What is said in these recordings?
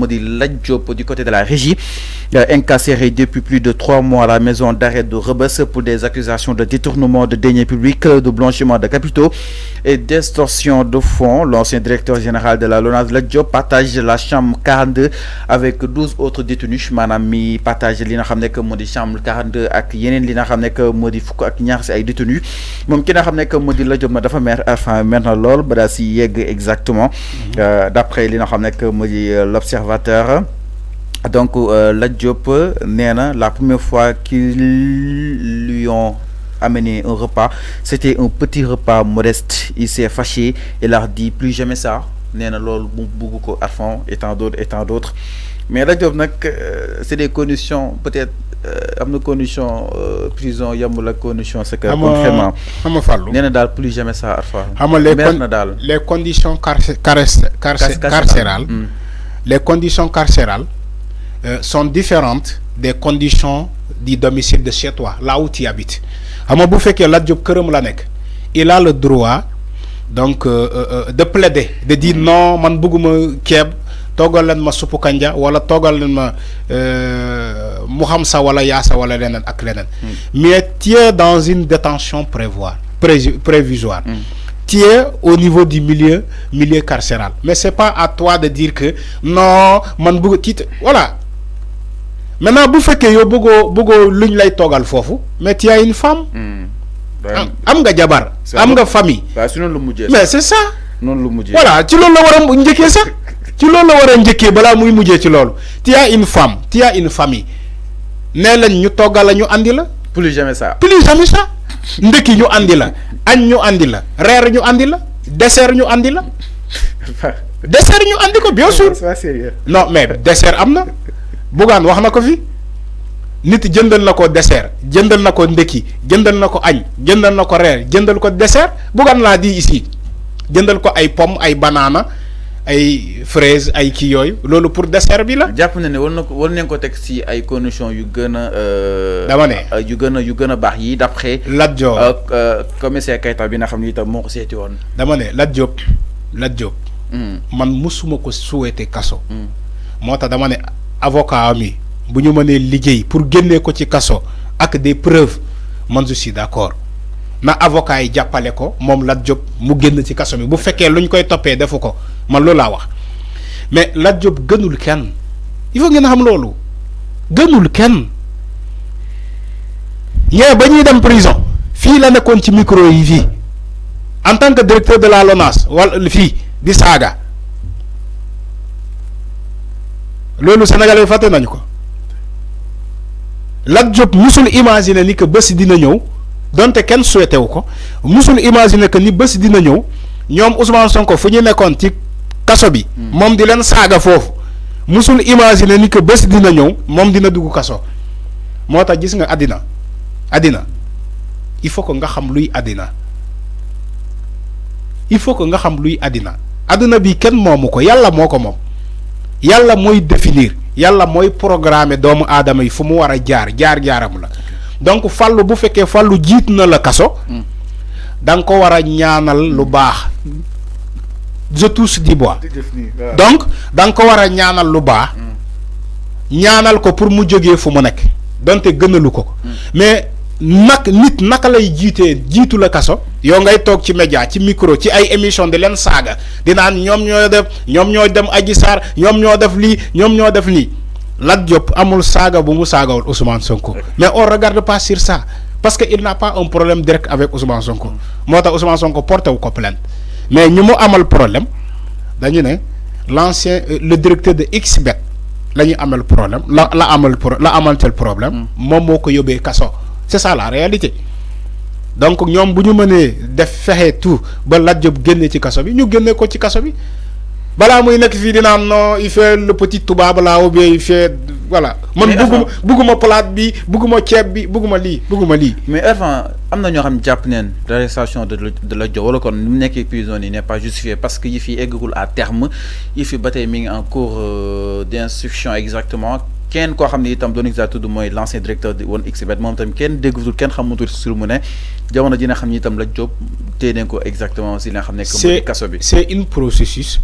Modi Lat Diop du côté de la régie, incarcéré depuis plus de 3 mois à la maison d'arrêt de Rebeuss pour des accusations de détournement de deniers publics, de blanchiment de capitaux et d'extorsion de fonds. L'ancien directeur général de la LONASE, Lat Diop, partage la chambre 42 avec 12 autres détenus. Maanaam mi partage li nga xam ne que moo di chambre 42 ak yeneen li nga xam ne que moo di fukk ak ñaar si ay détenus moom ki nga xam ne que moo di Lat Diop na dafa mer na lool ba daa si yegg exactement d'après li nga xam ne que moo di l'observateur. Donc Lat Diop Néna, la première fois qu'ils lui ont amené un repas, c'était un petit repas modeste. Il s'est fâché et leur dit plus jamais ça. Néna lol beaucoup ko Arfan et tant d'autres. Mais Lat Diop c'est des conditions peut-être am conditions prison yamb la condition c'est que concrètement Néna dal plus jamais ça Arfan. Les conditions carcérales. Les conditions carcérales sont différentes des conditions du domicile de chez toi, là où tu habites. Bu fekkee Lat Diop këram la nekk, il a le droit donc de plaider, de dire non man bëgguma ceeb toogal leen ma suppu kanja wala toogal leen ma mu xam sa wala yaasa wala leneen ak leneen. Mais tu es dans une détention prévisoire. Tu es au niveau du milieu carcéral. Mais c'est pas à toi de dire que non, man bëgg titre voilà. Maintenant bu fekkee yow bëggoo luñ lay toogal foofu, mais tu as une femme. Am nga jabar, am nga famille. Mais c'est ça. Voilà, ci loolu la war a njëkkee sax. Ci loolu la war a njëkkee balaa muy mujjee ci loolu. Tu as une femme, tu as une famille. Nee lañ ñu toogal la ñu andi la. Plus jamais ça. Ndekki ñu andi la, añ ñu andi la, reer ñu andi la, dessert ñu andi la. Dessert ñu andi ko bien sûr. C'est pas sérieux. Non mais dessert amna. Bougane wax na ko fi. Nit jëndal na ko dessert, jëndal na ko ndekki, jëndal na ko añ, jëndal na ko reer, jëndal ko dessert. Bougane l'a dit ici. Jëndal ko ay pomme, ay banana, ay fraise, ay kii yooyu loolu pour dessert bi la. jàpp na ne war nañ ko teg si ay conditions yu gën a. dama ne yu gën a baax yi d'après. Lat Diop commissaire Keita bi nga xam ni itam moo ko seeti woon. dama ne Lat Diop. Man musuma ko souhaiter kaso. moo tax dama ne avocat ami bu ñu mënee liggéey pour génnee ko ci kaso ak des preuves man je suis d'accord na avocat yi jàppale ko moom Lat Diop mu génn ci kaso bi bu fekkee luñ koy toppee defu ko man loolu laa wax mais Lat Diop gënul kenn il faut ngeen xam loolu gënul kenn ñee ba ñuy dem prison fii la nekkoon ci micro yi fii en tant que directeur de la LONASE wala fii di saaga loolu Sénégalais fàtte nañu ko Lat Diop musul imaginer ni que bés dina ñëw donte kenn souhaité wu ko musul imaginer que ni bés dina ñëw ñoom Ousmane Sonko fu ñu nekkoon ci kaso bi moom di leen saaga foofu musul imaginer ni que bés dina ñëw moom dina dugg kaso moo tax gis nga àddina il faut que nga xam luy àddina àddina bi kenn moomu ko yàlla moo ko moom yàlla mooy définir yàlla mooy programmer doomu aadama yi fu mu war a jaar-jaaram la donc fàllu bu fekkee fàllu jiit na la kaso da nga ko war a ñaanal lu baax je touche du bois donc da nga ko war a ñaanal lu baax ñaanal ko pour mu jógee fu mu nekk donte gënalu ko mais nit naka lay jiitu la kaso yow ngay toog ci média ci micro ci ay émission di leen saaga di naan ñoom ñoo dem Adji Sarr ñoom ñoo def lii Lat Diop amul saaga bu mu saagawul Ousmane Sonko mais on regarde pas sur ça parce que il n'a pas un problème direct avec Ousmane Sonko moo tax Ousmane Sonko porté wu ko plainte mais ñu mu amal problème dañu ne le directeur de XBET la ñu amal problème la amal tel problème moom moo ko yóbbee kaso c'est ça la réalité donc ñoom bu ñu mënee def fexe tout ba Lat Diop génne ci kaso bi ñu génne ko ci kaso bi balaa muy nekk fii dina am non il fait le petit tubaab là ou bien il fait voilà. man bugguma plate bi bugguma ceeb bi bugguma lii. mais avant am na ñoo xam jàpp neen l'arrestation de Lat Diop wala kon ni mu nekkee prison yi n'est pas justifié parce que yi fi eggagul à terme yi fi ba tey mi ngi en cours d'instruction exactement. kenn koo xam ne itam doon exact tudd mooy l'ancien directeur de woon XBET moom tamit kenn déggutul kenn xamutul sur mu ne jamono ji nga xam ne itam Lat Diop téye nañ ko exactement si li nga xam ne. c'est un processus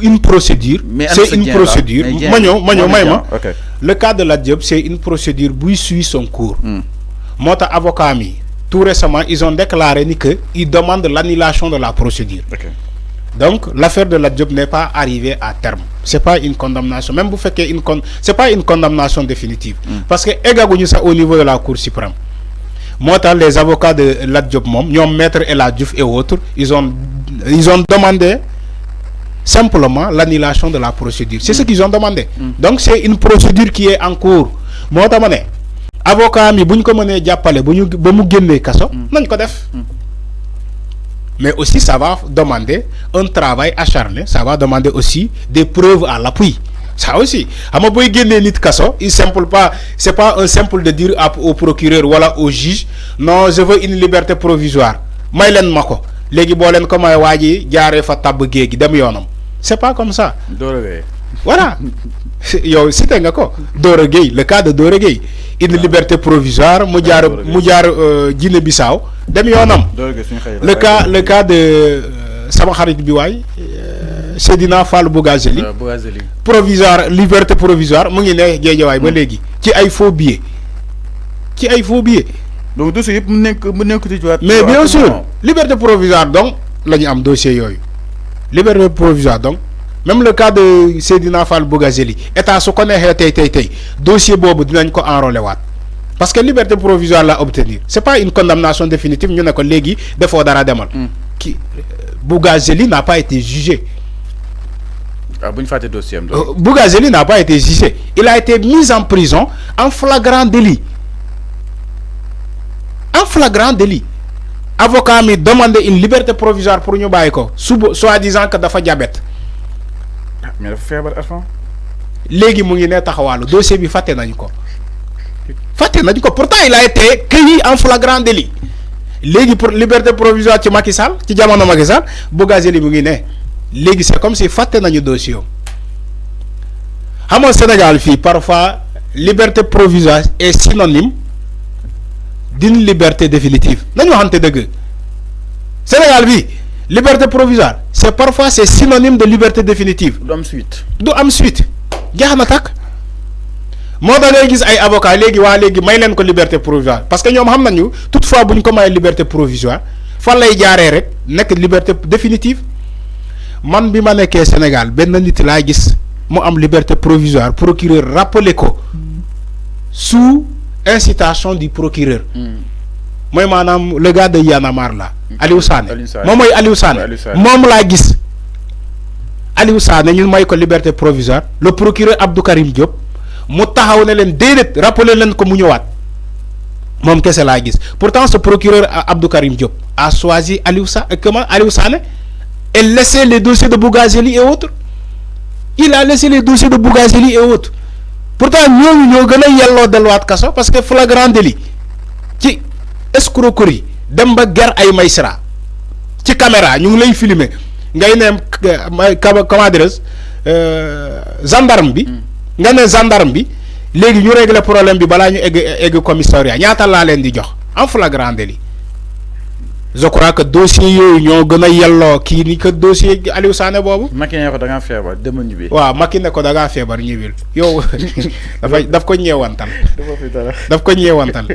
une procédure. C'est une procédure. Le cas de Lat Diop, c'est une procédure qui suit son cours. Mon avocat, tout récemment, ils ont déclaré qu'ils demandent l'annulation de la procédure. Donc, l'affaire de Lat Diop n'est pas arrivée à terme. Ce n'est pas une condamnation. Même vous faites ce n'est pas une condamnation définitive. Parce que, ça au niveau de la Cour suprême. Moi, les avocats de Lat Diop, Maître El Diouf et autres, ils ont demandé simplement l'annulation de la procédure. C'est ce qu'ils ont demandé. Donc, c'est une procédure qui est en cours. Moi, avocat, mais aussi, ça va demander un travail acharné. Ça va demander aussi des preuves à l'appui. Ça aussi. C'est pas un simple de dire au procureur ou au juge, non, je veux une liberté provisoire. C'est pas comme ça. Voilà. Le cas de Doregay. Une liberté provisoire, Guinée-Bissau. Le cas de Samaharit Biwai, Sedina Fall Bougazeli. Provisoire, liberté provisoire, qui a faux billet. Donc, dossier, mais bien sûr, liberté provisoire, donc, là, il y a un dossier. Liberté provisoire, donc. Même le cas de Sedina Fall Bougazeli, état ce qu'on est dossier bobu dinañ ko enrôler wat parce que liberté provisoire la obtenir. C'est pas une condamnation définitive, ñu ne ko légui defo dara demal. Bougazeli n'a pas été jugé. Bougazeli n'a pas été jugé. Il a été mis en prison en flagrant délit. En flagrant délit. Avocat mi demandé une liberté provisoire pour ñu bayiko, soi-disant que dafa diabète. Mais il faut faire attention. Légui mu ngi né taxawalu dossier bi faté nañ ko. Pourtant il a été cueilli en flagrant délit. Légui pour liberté provisoire ci Macky Sall, ci jamono Macky Sall, Bougazeli mu ngi né. Légui c'est comme si faté nañu dossier. Au Sénégal fi parfois liberté provisoire est synonyme d'une liberté définitive. Nañu waxante deug. Sénégal bi liberté provisoire, c'est synonyme de liberté définitive. Du am suite. Jeex na tak. Moo da ngay gis ay avocat légui may leen ko liberté provisoire parce que ñom xam nañu toutefois buñ ko may liberté provisoire fa lay jaaré rek nek liberté définitive. Man bi ma nekké Sénégal ben nit la gis mu am liberté provisoire, procureur rappelé ko sous incitation du procureur. Moi manam le gars de Yanamar là, Aliou Sané. Moi moy Aliou Sané. Mom la gis. Aliou Sané ñu may ko liberté provisoire. Le procureur Abdou Karim Diop mu taxaw ne len dedet rappeler len ko mu ñëwaat. Mom kessé la gis. Pourtant ce procureur Abdou Karim Diop a choisi Aliou Sané et laissé les dossiers de Bougazeli et autres. Il a laissé les dossiers de Bougazeli et autres. Pourtant ñoo gëna yello delwat kasso parce que flagrant délit ci escroquerie dem ba ger ay maysra ci caméra ñu ngi lay filmer ngay ne comment dire gendarme bi nga ne gendarme bi légui ñu régler problème bi bala ñu egg commissariat ñaata la leen di jox en flagrant délit. Je crois que dossier yooyu ñoo gëna yello ki ni que dossier Aliou Sané bobu Macky ne ko da nga fébar dem ñibi waaw Macky ne ko da nga fébar ñibil yow daf ko ñewantal daf ko ñewantal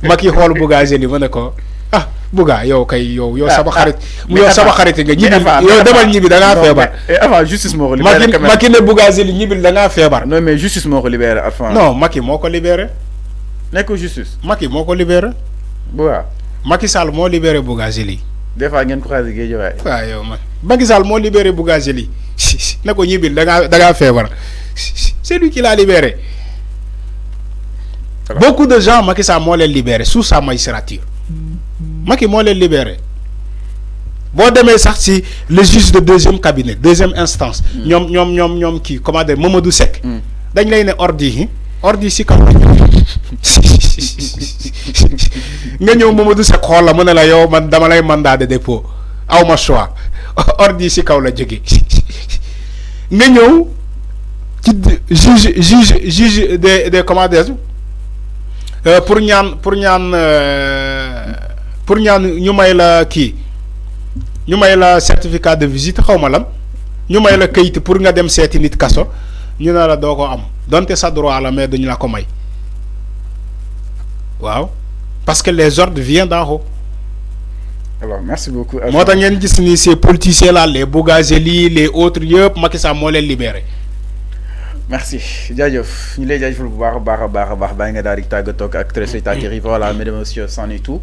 Macky xol Bougazeli mu ne ko ah Bouga yow kay yow sama xarit sama xarit nga ñibil yow demal ñibi da nga fébar avant justice moko libérer Macky ne Bougazeli ñibil da nga fébar non mais justice moko libérer avant non Macky moko libérer nekk justice Macky moko libérer Bouga Macky Sall moo libéré Bougazeli. Des fois ngeen ko xaar géej waay. waaw yow man Macky Sall moo libéré Bougazeli ne ko ñibbil da ngaa feebar c'est lui qui l'a libéré. Beaucoup de gens Macky Sall moo leen libéré sous sa magistrature. Macky moo leen libéré boo demee sax si le juge de deuxième cabinet deuxième instance. ñoom kii comment dire Mamadou Seck. dañ lay ne ordi si kaw. nga ñëw Mamadou Seck xool la mu ne la yow man dama lay mandat de dépôt aw ma choix ordi si kaw la jóge nga ñëw ci juge des comment dire pour ñaan ñu may la kii ñu may la certificat de visite xaw ma lan ñu may la kayit pour nga dem seeti nit kaso ñu ne la doo ko am donte sa droit la mais duñu la ko may waaw parce que les ordres viennent d'en haut. Alors merci beaucoup. moo tax ngeen gis ni ces politiciens là les Bougazeli les autres yëpp Macky Sall moo leen libéré. merci jaajëf ñu lay jaajëfal bu baax a baax a baax nga daal di tàggatoo ak téléspectateurs yi voilà mesdames et messieurs c'en est tout.